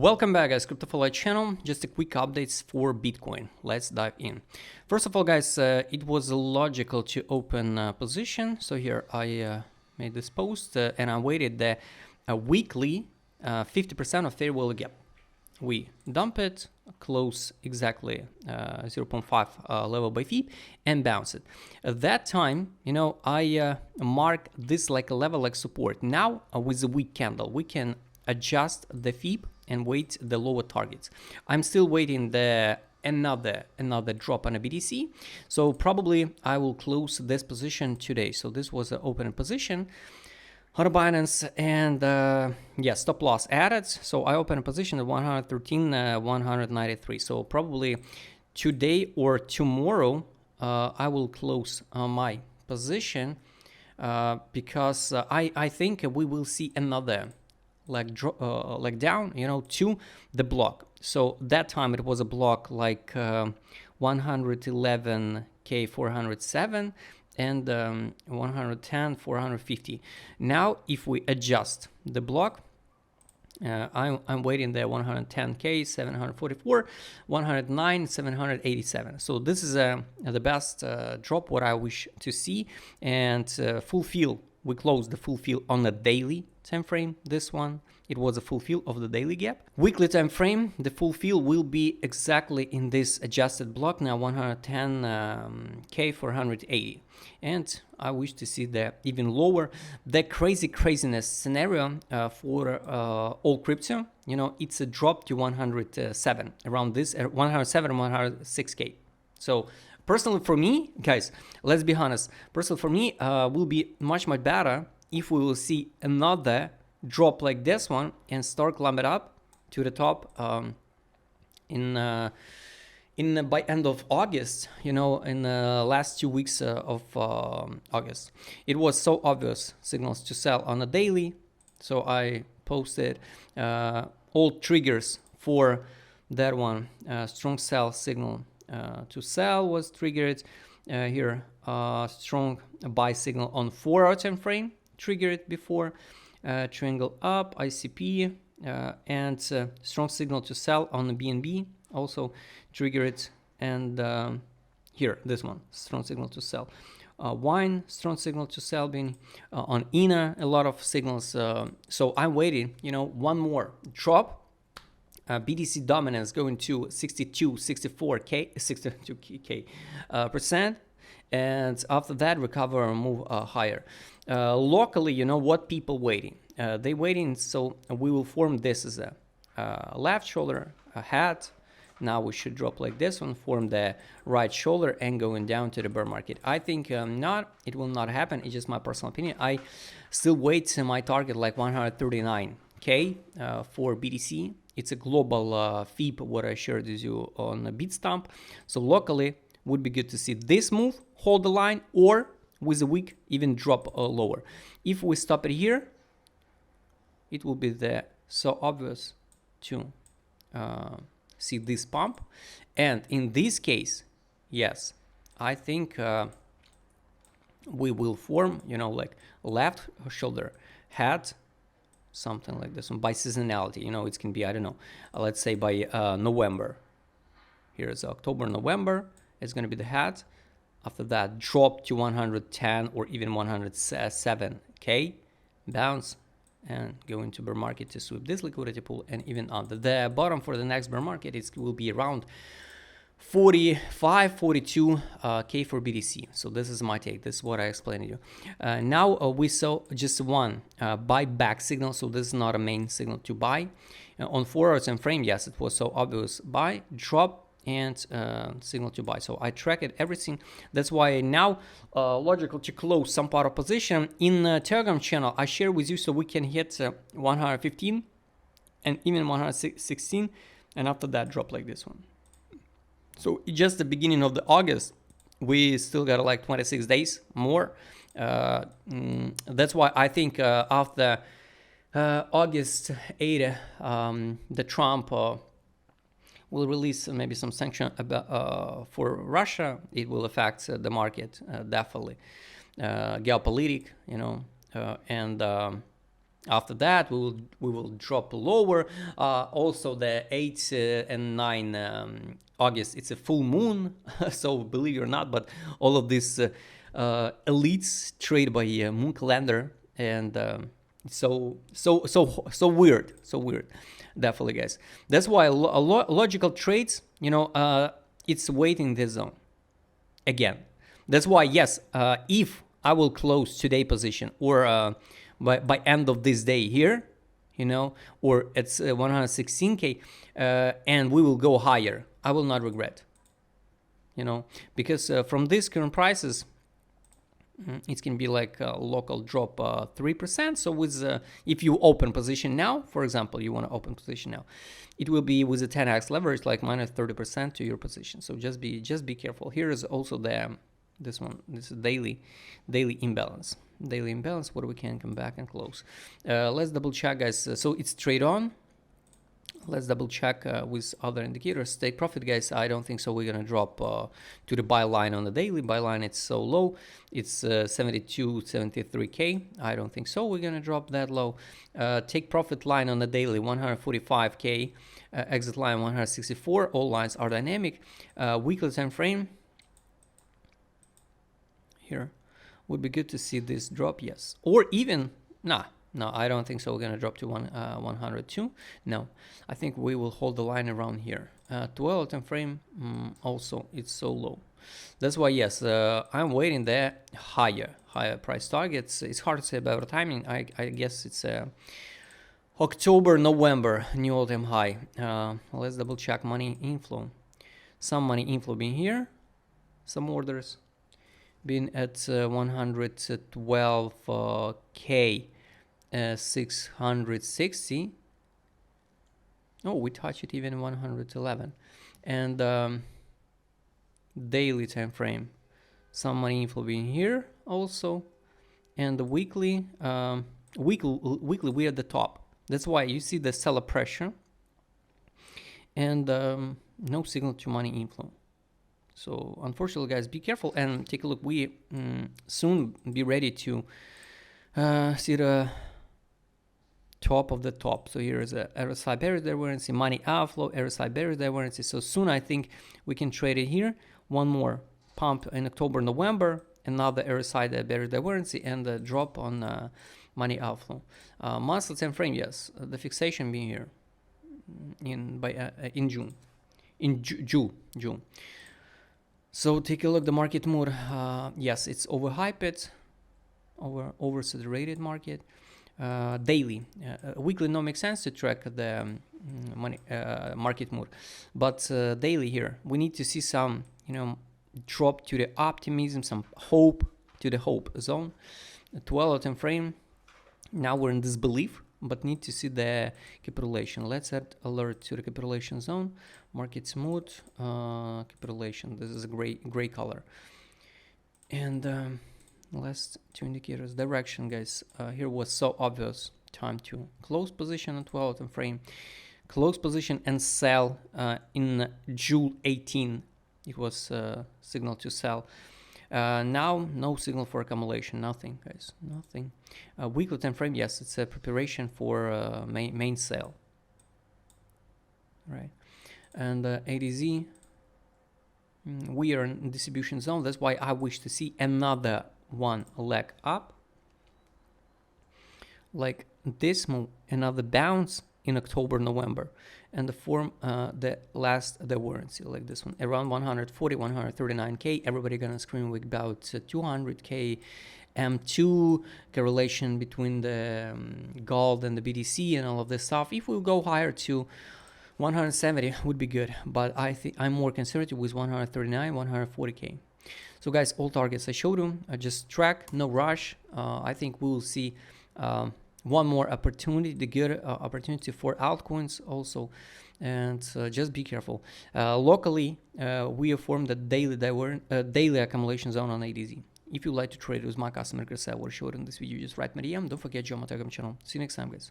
Welcome back, guys. CryptoFollow channel. Just a quick updates for Bitcoin. Let's dive in. First of all, guys, it was logical to open a position. So here I made this post and I waited the weekly 50% of fair value gap. We dump it, close exactly 0.5 level by fee and bounce it. At that time, I mark this like a level like support. Now with the weak candle, we can adjust the fee and wait the lower targets. I'm still waiting the another drop on a BTC, so probably I will close this position today. So this was an open position on Binance, and yeah, stop loss added. So I open a position at 113, 193. So probably today or tomorrow I will close my position because I think we will see another like down, to the block. So that time it was a block like 111k 407 and 110 450. Now if we adjust the block, I'm waiting there 110k 744, 109 787. So this is the best drop what I wish to see. And full fill, we closed the full fill on a daily time frame. This one, it was a full fill of the daily gap. Weekly time frame, the full fill will be exactly in this adjusted block now, 110k 480. And I wish to see that even lower. The craziness scenario for all crypto, it's a drop to 107, around this 107 106k. So personally for me, guys, let's be honest, personally for me will be much better if we will see another drop like this one and start climb it up to the top by end of August, in the last 2 weeks of August. It was so obvious signals to sell on a daily, so I posted all triggers for that one. Strong sell signal to sell was triggered here. Strong buy signal on 4-hour time frame triggered before. Triangle up, ICP, and strong signal to sell on the BNB also triggered. And here, this one, strong signal to sell. Wine, strong signal to sell being on INA, a lot of signals. So I'm waiting, one more drop. BTC dominance going to 62k percent, and after that recover and move higher. Locally, what people waiting? They waiting, so we will form this as a left shoulder, a hat. Now we should drop like this one, form the right shoulder and going down to the bear market. I think it will not happen. It's just my personal opinion. I still wait my target like 139k for BTC. It's a global FIB, what I shared with you on Bitstamp. So locally would be good to see this move, hold the line, or with a week even drop lower. If we stop it here, it will be so obvious to see this pump. And in this case, yes, I think we will form, like left shoulder hat, something like this one by seasonality. It can be, I don't know, let's say by November. Here is October, November. It's going to be the hat. After that, drop to 110 or even 107k, bounce and go into bear market to sweep this liquidity pool. And even on the bottom for the next bear market, it will be around 45, 42k for BTC. So this is my take. This is what I explained to you. Now we saw just one buyback signal. So this is not a main signal to buy. On 4-hour time frame, yes, it was so obvious buy, drop, and signal to buy. So I tracked everything. That's why now logical to close some part of position. In Telegram channel, I share with you so we can hit 115 and even 116, and after that drop like this one. So just the beginning of the August, we still got like 26 days more. That's why I think after August 8, the Trump will release maybe some sanction about, for Russia. It will affect the market definitely. Geopolitical, and After that, we will drop lower. Also, the 8 and 9 August, it's a full moon. So believe it or not, but all of these elites trade by moon calendar, and so weird, so weird. Definitely, guys. That's why logical trades, it's waiting this zone again. That's why, yes, if I will close today position or by end of this day here, or it's 116k, and we will go higher, I will not regret, because from these current prices, it can be like a local drop 3%. So with if you open position now, for example, you want to open position now, it will be with a 10x leverage like minus 30% to your position. So just be careful. Here is also this is daily imbalance. Daily imbalance where we can come back and close. Let's double check, guys. So it's trade on. Let's double check with other indicators. Take profit, guys. I don't think so. We're gonna drop to the buy line on the daily. Buy line, it's so low. It's 72, 73k. I don't think so. We're gonna drop that low. Take profit line on the daily, 145k. Exit line 164. All lines are dynamic. Weekly time frame. Here would be good to see this drop, yes, or even no, I don't think so. We're gonna drop to 102. No, I think we will hold the line around here. 12 time frame, also it's so low. That's why, yes, I'm waiting there higher price targets. It's hard to say about timing. I guess it's October, November, new all-time high. Let's double check money inflow. Some money inflow being here, some orders being at 112k. 660. Oh, we touch it even 111. And daily time frame, some money inflow being here also, and the weekly we are at the top. That's why you see the seller pressure and no signal to money inflow. So unfortunately, guys, be careful and take a look. We soon be ready to see the top of the top. So here is a RSI bearish divergence, money outflow, RSI bearish divergence. So soon I think we can trade it here. One more pump in October, November, another RSI bearish divergence, and a drop on money outflow. Monthly time frame, yes, the fixation being here in June, June. So take a look the market mood. Yes, it's overhyped, oversaturated market. Daily, weekly no make sense to track the money market mood, but daily here we need to see some drop to the optimism, some hope to the hope zone. 12 time frame, now we're in disbelief, but need to see the capitulation. Let's add alert to the capitulation zone. Market smooth, capitulation, this is a gray color. And last two indicators, direction, guys. Here was so obvious. Time to close position on 12 time frame, close position and sell in June 18. It was signal to sell. Now no signal for accumulation, nothing, guys, nothing. Weekly time frame, yes, it's a preparation for main sale, right? And ADZ, we are in distribution zone. That's why I wish to see another one leg up like this move, another bounce in October, November, and the form the warranty like this one around 140, 139k. Everybody gonna scream with about 200k M2 correlation between the gold and the BTC and all of this stuff. If we go higher to 170 would be good, but I think I'm more conservative with 139, 140k. So guys, all targets I showed you, just track, no rush. I think we will see one more opportunity, the good opportunity for altcoins also, and just be careful. Locally, we have formed a daily accumulation zone on ADZ. If you like to trade with my customer, Chris, I will show it in this video. Just write me DM. Don't forget, join my Telegram channel. See you next time, guys.